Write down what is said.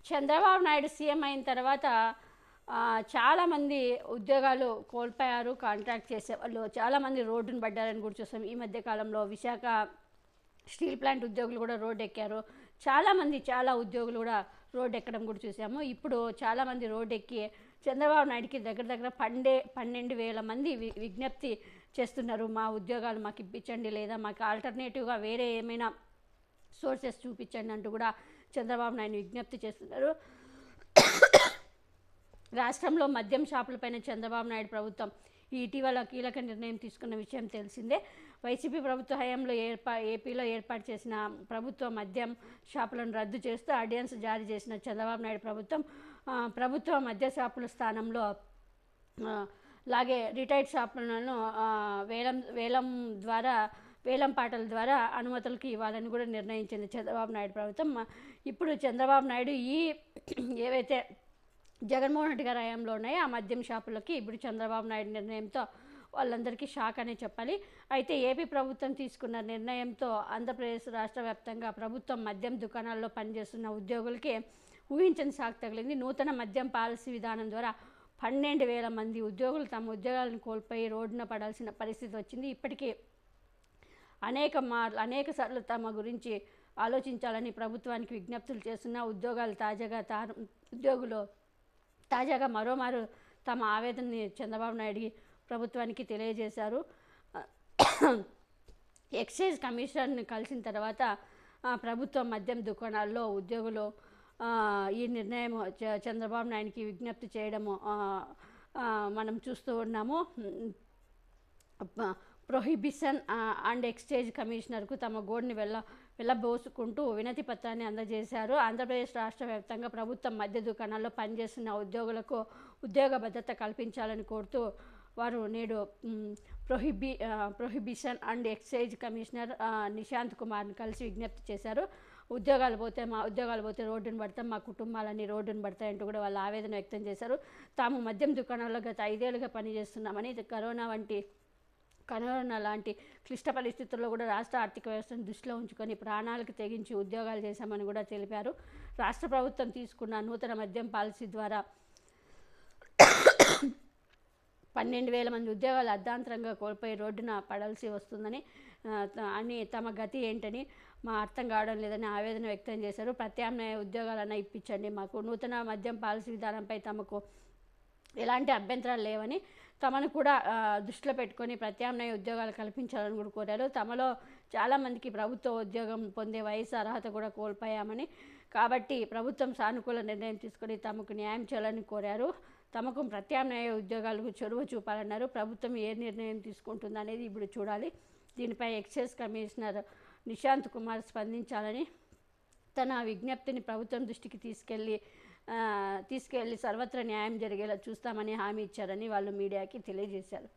Chandrababu Naidu CM అయిన తర్వాత చాలామంది ఉద్యోగాలు కోల్పోయారు. కాంట్రాక్ట్ చేసేవాళ్ళు చాలామంది రోడ్డును పడ్డారని కూడా చూసాం. ఈ మధ్య కాలంలో విశాఖ స్టీల్ ప్లాంట్ ఉద్యోగులు కూడా రోడ్డు ఎక్కారు. చాలామంది చాలా ఉద్యోగులు కూడా రోడ్డు ఎక్కడం కూడా చూసాము. ఇప్పుడు చాలామంది రోడ్డు ఎక్కి చంద్రబాబు నాయుడికి దగ్గర దగ్గర 12,000 మంది విజ్ఞప్తి చేస్తున్నారు. మా ఉద్యోగాలు మాకు ఇప్పించండి, లేదా మాకు ఆల్టర్నేటివ్గా వేరే ఏమైనా సోర్సెస్ చూపించండి అంటూ కూడా చంద్రబాబు నాయుడు విజ్ఞప్తి చేస్తున్నారు. రాష్ట్రంలో మద్యం షాపులపైన చంద్రబాబు నాయుడు ప్రభుత్వం ఇటీవల కీలక నిర్ణయం తీసుకున్న విషయం తెలిసిందే. వైసీపీ ప్రభుత్వ హయాంలో ఏపీలో ఏర్పాటు చేసిన ప్రభుత్వ మద్యం షాపులను రద్దు చేస్తూ ఆర్డినెన్స్ జారీ చేసిన చంద్రబాబు నాయుడు ప్రభుత్వ మద్య షాపుల స్థానంలో అలాగే రిటైర్డ్ షాపులను వేలం పాటల ద్వారా అనుమతులకు ఇవ్వాలని కూడా నిర్ణయించింది చంద్రబాబు నాయుడు ప్రభుత్వం. ఇప్పుడు చంద్రబాబు నాయుడు ఏవైతే జగన్మోహన్ రెడ్డి గారి హయాంలో ఉన్నాయో ఆ మద్యం షాపులకి ఇప్పుడు చంద్రబాబు నాయుడు నిర్ణయంతో వాళ్ళందరికీ షాక్ అనే చెప్పాలి. అయితే ఏపీ ప్రభుత్వం తీసుకున్న నిర్ణయంతో ఆంధ్రప్రదేశ్ రాష్ట్ర వ్యాప్తంగా ప్రభుత్వం మద్యం దుకాణాల్లో పనిచేస్తున్న ఉద్యోగులకి ఊహించని షాక్ తగిలింది. నూతన మద్యం పాలసీ విధానం ద్వారా 12,000 మంది ఉద్యోగులు తమ ఉద్యోగాలను కోల్పోయి రోడ్డున పడాల్సిన పరిస్థితి వచ్చింది. ఇప్పటికీ అనేక సార్లు తమ గురించి ఆలోచించాలని ప్రభుత్వానికి విజ్ఞప్తులు చేస్తున్న ఉద్యోగులు తాజాగా మరోమారు తమ ఆవేదనని చంద్రబాబు నాయుడు ప్రభుత్వానికి తెలియజేశారు. ఎక్సైజ్ కమిషనర్ని కలిసిన తర్వాత ప్రభుత్వ మద్యం దుకాణాల్లో ఉద్యోగులు ఈ నిర్ణయం చంద్రబాబు నాయుడికి విజ్ఞప్తి చేయడము మనం చూస్తూ ఉన్నాము. ప్రొహిబిషన్ అండ్ ఎక్స్చేంజ్ కమిషనర్కు తమ గోడుని వెళ్ళబోసుకుంటూ వినతి పత్రాన్ని అందజేశారు. ఆంధ్రప్రదేశ్ రాష్ట్ర వ్యాప్తంగా ప్రభుత్వం మద్య దుకాణాల్లో పనిచేస్తున్న ఉద్యోగులకు ఉద్యోగ భద్రత కల్పించాలని కోరుతూ వారు నేడు prohibition and exchange commissioner Nishant కుమార్ని కలిసి విజ్ఞప్తి చేశారు. ఉద్యోగాలు పోతే రోడ్డును పడతాం, మా కుటుంబాలన్నీ రోడ్డును పడతాయంటూ కూడా వాళ్ళ ఆవేదన వ్యక్తం చేశారు. తాము మద్యం దుకాణాల్లో గత 5 ఏళ్లుగా పనిచేస్తున్నామని, కరోనా లాంటి క్లిష్ట పరిస్థితుల్లో కూడా రాష్ట్ర ఆర్థిక వ్యవస్థను దృష్టిలో ఉంచుకొని ప్రాణాలకు తెగించి ఉద్యోగాలు చేశామని కూడా తెలిపారు. రాష్ట్ర ప్రభుత్వం తీసుకున్న నూతన మద్యం పాలసీ ద్వారా 12,000 మంది ఉద్యోగాలు అర్ధాంతరంగా కోల్పోయి రోడ్డున పడాల్సి వస్తుందని తమ గతి ఏంటని మా అర్థం కావడం లేదని ఆవేదన వ్యక్తం చేశారు. ప్రత్యామ్నాయ ఉద్యోగాలన్నా ఇప్పించండి, మాకు నూతన మద్యం పాలసీ విధానంపై తమకు ఎలాంటి అభ్యంతరాలు లేవని తమను కూడా దృష్టిలో పెట్టుకొని ప్రత్యామ్నాయ ఉద్యోగాలు కల్పించాలని కూడా కోరారు. తమలో చాలామందికి ప్రభుత్వ ఉద్యోగం పొందే వయసు అర్హత కూడా కోల్పోయామని, కాబట్టి ప్రభుత్వం సానుకూల నిర్ణయం తీసుకొని తమకు న్యాయం చేయాలని కోరారు. తమకు ప్రత్యామ్నాయ ఉద్యోగాలకు చొరవ చూపాలన్నారు. ప్రభుత్వం ఏ నిర్ణయం తీసుకుంటుంది అనేది ఇప్పుడు చూడాలి. దీనిపై ఎక్సైజ్ కమిషనర్ నిశాంత్ కుమార్ స్పందించాలని, తన విజ్ఞప్తిని ప్రభుత్వం దృష్టికి తీసుకెళ్లి సర్వత్రా న్యాయం జరిగేలా చూస్తామని హామీ ఇచ్చారని వాళ్ళు మీడియాకి తెలియజేశారు.